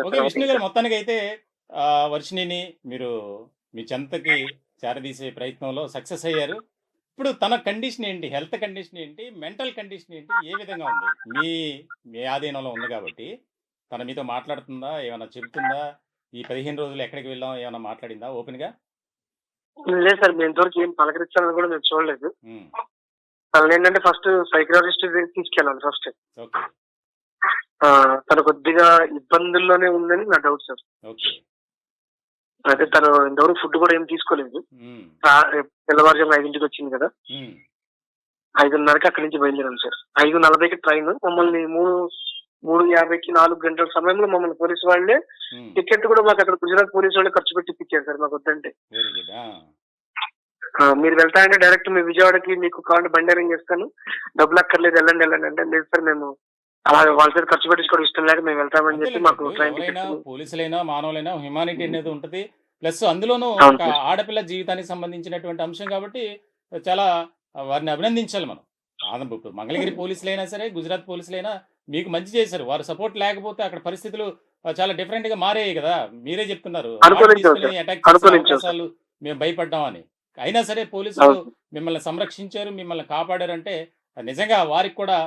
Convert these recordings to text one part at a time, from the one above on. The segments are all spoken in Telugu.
ఓకే. చెప్పండి. ఓకే విష్ణు గారు సార్. మొత్తానికైతే వర్షిణిని మీరు మీ చెంతకి చేరదీసే ప్రయత్నంలో సక్సెస్ అయ్యారు. ఇప్పుడు తన కండిషన్ ఏంటి? హెల్త్ కండిషన్ ఏంటి? మెంటల్ కండిషన్ ఏంటి? ఏ విధంగా ఉంది? మీ మీ ఆధీనంలో ఉంది కాబట్టి, తను మీతో మాట్లాడుతుందా? ఏమన్నా చెబుతుందా? ఈ 15 రోజులు ఎక్కడికి వెళ్ళాం? ఏమన్నా మాట్లాడిందా ఓపెన్‌గా? లేదు సార్. మేము ఇంతవరకు ఏం పలకరించాలని కూడా మేము చూడలేదు. హ్మ్. తననేంటంటే ఫస్ట్ సైకియాట్రిస్ట్ దగ్గరికి తీసుకెళ్ళాలి ఫస్ట్. ఓకే. తను కొద్దిగా ఇబ్బందుల్లోనే ఉందని నా డౌట్ సార్. ఓకే. అయితే తను ఇంతవరకు ఫుడ్ కూడా ఏం తీసుకోలేదు. హ్మ్. తెల్లవారుజామున 5కి వచ్చింది కదా! హ్మ్. 5:30కి అక్కడి నుంచి బయలుదేరాం సార్. 5:40కి ట్రైన్. మమ్మల్ని 3:50కి 4 గంటల సమయంలో మమ్మల్ని పోలీసు వాళ్ళే హ్మ్. టికెట్ కూడా మాకు అక్కడ గుజరాత్ పోలీసు వాళ్ళే ఖర్చు పెట్టి ఇప్పించారు సార్ మాకు వద్దంటే. Very good. మీరు వెళ్తా అంటే డైరెక్ట్ మీ విజయవాడకి మీకు కావాలంటే బండి అరేంజ్ చేస్తాను. డబ్బులు అక్కర్లేదు వెళ్ళండి అంటే, లేదు సార్ మేము అలాగే వాళ్ళ చేత ఖర్చు పెట్టించుకోవడం ఇష్టం లేక మేము వెళ్తామని చెప్పి అంతేలెండి. మాకు ఇప్పుడు ట్రైన్ ఎవరైనా టికెట్స్. పోలీసులైనా, మానవులైనా హ్యుమానిటీ అనేది ఉంటది. ప్లస్ అందులోనూ అవును ఒక సార్. ఆడపిల్ల జీవితానికి సంబంధించినటువంటి అంశం కాబట్టి చాలా వారిని అభినందించాలి మనం. ఇప్పుడు మంగళగిరి పోలీసులైనా సరే, గుజరాత్ పోలీసులైనా మీకు మంచి చేశారు. వారి సపోర్ట్ లేకపోతే అక్కడ పరిస్థితులు చాలా డిఫరెంట్‌గా మారాయి గదా! మీరే చెప్తున్నారు. రాడ్ అనుకోనించాం తీసుకొని సార్. అటాక్ చేసే అనుకోనించాం సార్. అవకాశాలు మేము భయపడ్డామని. అయినా సరే పోలీసులు అవును సార్. మిమ్మల్ని సంరక్షించారు, మిమ్మల్ని కాపాడారంటే నిజంగా వారికి కూడా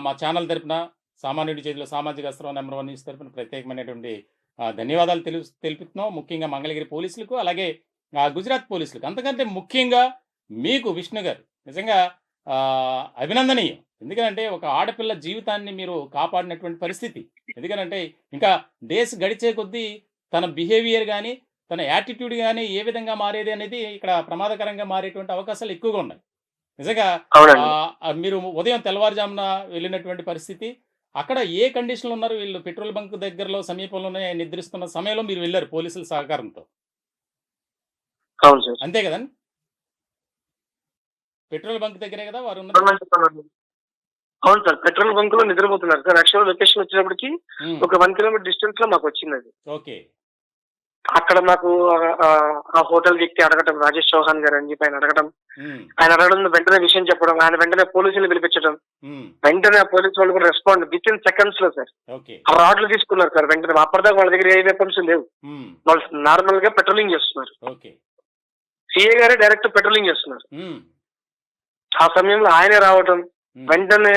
మా ఛానల్ తరపున సామాన్యుడి చేతిలో సామాజిక అస్త్రం నంబర్ 1 న్యూస్ తరపున ప్రత్యేకమైనటువంటి ధన్యవాదాలు తెలుపుతున్నాం. ముఖ్యంగా మంగళగిరి పోలీసులకు, అలాగే గుజరాత్ పోలీసులకు. అంతకంటే ముఖ్యంగా మీకు విష్ణు గారు నిజంగా అభినందనీయం. ఎందుకనంటే ఒక ఆడపిల్ల జీవితాన్ని మీరు కాపాడినటువంటి పరిస్థితి. ఎందుకనంటే ఇంకా డేస్ గడిచే కొద్దీ తన బిహేవియర్ గాని, తన యాటిట్యూడ్ గాని ఏ విధంగా మారేది అనేది ఇక్కడ ప్రమాదకరంగా మారేటువంటి అవకాశాలు ఎక్కువగా ఉన్నాయి. నిజంగా అవునండి. మీరు ఉదయం తెల్లవారుజామున వెళ్ళినటువంటి పరిస్థితి. అక్కడ ఏ కండిషన్‌లో ఉన్నారు? వీళ్ళు పెట్రోల్ బంక్ దగ్గరలో సమీపంలోనే నిద్రిస్తున్న సమయంలో మీరు వెళ్లారు పోలీసుల సహకారంతో. అవును సార్. అంతే గదండీ! పెట్రోల్ బంక్ దగ్గరే గదా వారున్నది? చెప్పండి చెప్పండి. అవును సార్. పెట్రోల్ బంక్‌లో నిద్రపోతున్నారు సార్. యాక్చువల్‌గా లొకేషన్ వచ్చేటప్పటికి హ్మ్. ఒక 1 కిలోమీటర్ డిస్టెన్స్‌లో మాకొచ్చిందది. ఓకే. అక్కడ మాకు ఆ హోటల్ వ్యక్తి అడగటం, రాజేష్ చౌహాన్ గారని చెప్పి ఆయన అడగటం. హ్మ్. ఆయన అడగడం వెంటనే విషయం చెప్పడం. ఆయన వెంటనే పోలీసుల్ని పిలిపించడం. హ్మ్. వెంటనే ఆ పోలీసు వాళ్ళు కూడా రెస్పాండ్ వితిన్ సెకండ్స్‌లో సార్. ఓకే. ఆ రాడ్లు తీసుకున్నారు సార్ వెంటనే. అప్పటిదాకా వాళ్ళ దగ్గర ఏ వెపన్స్ లేవు. హ్మ్. వాళ్ళు నార్మల్‌గా పెట్రోలింగ్ చేస్తున్నారు. ఓకే. సీఏ గారే డైరెక్ట్ పెట్రోలింగ్ చేస్తున్నారు. హ్మ్. ఆ సమయంలో ఆయనే రావటం, హ్మ్. వెంటనే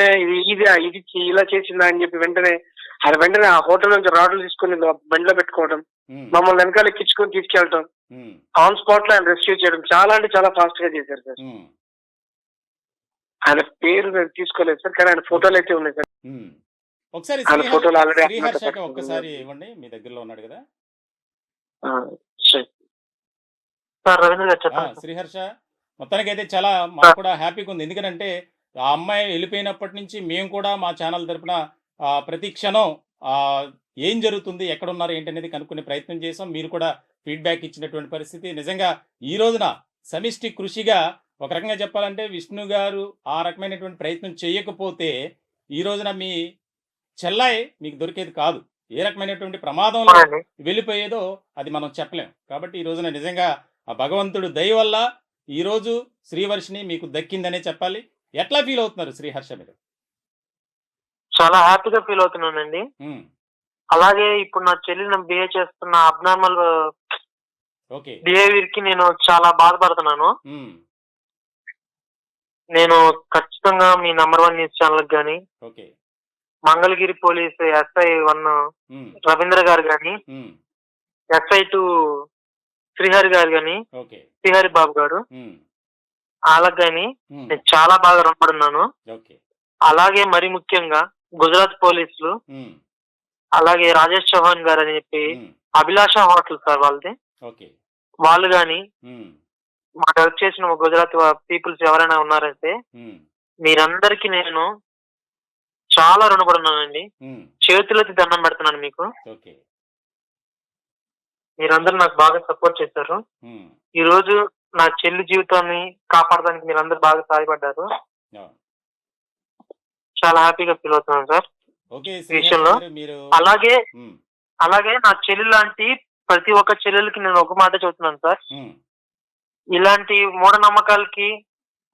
ఇది ఇలా చేసిందా అని చెప్పి ఆయన వెంటనే ఆ హోటల్ నుంచి రాడ్లు తీసుకొని బండిలో పెట్టుకోవడం, హ్మ్. మమ్మల్ని వెనకాల ఎక్కించుకొని తీసుకెళ్ళటం, హ్మ్. ఆన్ స్పాట్ లో ఆయన రెస్క్యూ చేయడం చాలా అంటే చాలా ఫాస్ట్ గా చేశారు సార్. హ్మ్. ఆయన పేరు నేను తీసుకోలేదు సార్, కానీ ఆయన ఓకే. ఫోటోలు అయితే ఉన్నాయి సార్. హ్మ్. ఒకసారి ఆయన ఫోటోలు ఆల్రెడీ శ్రీహర్షకి ఒక్కసారి ఇవ్వండి. మీ దగ్గరలో ఉన్నాడు గదా! సార్ రవీంద్ర గారు చెప్పండి సార్. శ్రీహర్ష మొత్తానికైతే చాలా మాకు కూడా హ్యాపీగుంది. ఎందుకనంటే, ఆ అమ్మాయి ఎళ్ళిపోయినప్పటి నుంచి మేము కూడా మా ఛానల్ తరపున ప్రతి క్షణం ఆహ్, ఏం జరుగుతుంది? ఎక్కడున్నారు? ఏంటనేది కనుక్కునే ప్రయత్నం చేసాం. మీరు కూడా ఫీడ్‌బ్యాక్ ఇచ్చినటువంటి పరిస్థితి. నిజంగా ఈ రోజున సమిష్టి కృషిగా ఒక రకంగా చెప్పాలంటే విష్ణు గారు ఆ రకమైనటువంటి ప్రయత్నం చేయకపోతే, ఈ రోజున మీ చెల్లాయి మీకు దొరికేది కాదు. ఏ రకమైనటువంటి ప్రమాదంలో అవునండి. వెళ్ళిపోయేదో అది మనం చెప్పలేం. కాబట్టి ఈ రోజున నిజంగా ఆ భగవంతుడు దయ వల్ల ఈరోజు శ్రీవర్షిని మీకు దక్కిందనే చెప్పాలి. ఎట్లా ఫీల్ అవుతున్నారు శ్రీహర్ష మీరు? చాలా హ్యాపీగా ఫీల్ అవుతున్నానండి. హ్మ్. అలాగే ఇప్పుడు నా చెల్లి నన్ను బిహేవ్ చేస్తున్న అబ్నార్మల్ ఓకే. బిహేవియర్ కి నేను చాలా బాధపడుతున్నాను. హ్మ్. నేను ఖచ్చితంగా మీ నంబర్ 1 న్యూస్ ఛానల్‌కి గాని, ఓకే. మంగళగిరి పోలీస్ ఎస్ఐ 1 హ్మ్. రవీంద్ర గారు గాని, హ్మ్. ఎస్ఐ 2 శ్రీహరి గారు గాని, ఓకే. శ్రీహరి బాబు గారు హ్మ్. ఆళ్ళకి గాని హ్మ్. నేను చాలా బాగా రుణపడున్నాను. ఓకే. అలాగే మరి ముఖ్యంగా గుజరాత్ పోలీసులు, హ్మ్. అలాగే రాజేష్ చౌహాన్ గారని చెప్పి హ్మ్. అభిలాష హోటల్ సార్ వాళ్ళది. ఓకే. వాళ్ళు గాని హ్మ్. మాకు హెల్ప్ చేసిన గుజరాత్ పీపుల్స్ ఎవరైనా ఉన్నారంటే హ్మ్. మీరందరికీ నేను చాలా రుణపడున్నానండి. హ్మ్. చేతులెత్తి దండం పెడుతున్నాను మీకు. ఓకే. మీరందరూ నాకు బాగా సపోర్ట్ చేశారు. హ్మ్. ఈరోజు నా చెల్లి జీవితాన్ని కాపాడడానికి మీరందరూ బాగా సహాయపడ్డారు. ఆ! చాలా హ్యాపీగా ఫీల్ అవుతున్నాను సార్ ఓకే. ఈ శ్రీహర్ష విషయంలో. గారు మీరు అలాగే, హ్మ్. అలాగే నా చెల్లి లాంటి ప్రతి ఒక్క చెల్లెలికి నేను ఒక మాటే చెప్తున్నాను సార్. హ్మ్. ఇలాంటి మూఢనమ్మకాలకి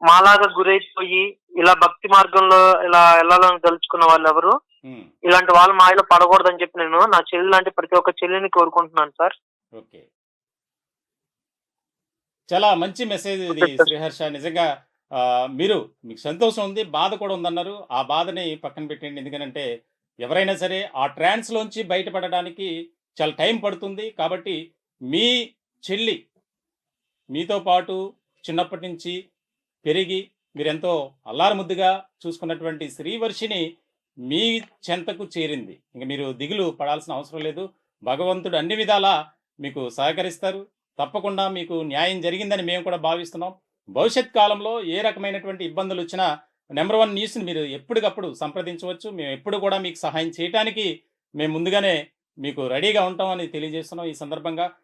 మాలాగా గురైపోయి ఇలా భక్తి మార్గంలో ఇలా ఎళ్ళాలని తలుచుకున్న వాళ్ళెవరు హ్మ్. ఇలాంటి వాళ్ళ మాయలో పడకూడదని చెప్పి నేను నా చెల్లి లాంటి ప్రతి ఒక్క చెల్లిని కోరుకుంటున్నాను సార్. ఓకే. చాలా మంచి మెసేజ్ ఇది ఓకే సార్. శ్రీహర్ష. నిజంగా మీరు మీకు సంతోషం ఉంది, బాధ కూడా ఉందన్నారు. ఆ బాధని పక్కన పెట్టేయండి. ఎందుకనంటే ఎవరైనా సరే ఆ ట్రాన్స్‌లోంచి బయటపడడానికి చాలా టైం పడుతుంది. కాబట్టి మీ చెల్లి మీతో పాటు చిన్నప్పటి నుంచి పెరిగి మీరెంతో అల్లారుముద్దుగా చూసుకున్నటువంటి శ్రీవర్షిని మీ చెంతకు చేరింది. ఇంక మీరు దిగులు పడాల్సిన అవసరం లేదు. భగవంతుడు అన్ని విధాలా మీకు సహకరిస్తారు. తప్పకుండా మీకు న్యాయం జరిగిందని మేము కూడా భావిస్తున్నాం. భవిష్యత్ కాలంలో ఏ రకమైనటువంటి ఇబ్బందులొచ్చినా నంబర్ 1 న్యూస్‌ని మీరు ఎప్పటికప్పుడు సంప్రదించవచ్చు. మేము ఎప్పుడు కూడా మీకు సహాయం చేయటానికి మేము ముందుగానే మీకు రెడీగా ఉంటామని తెలియజేస్తున్నాం ఈ సందర్భంగా.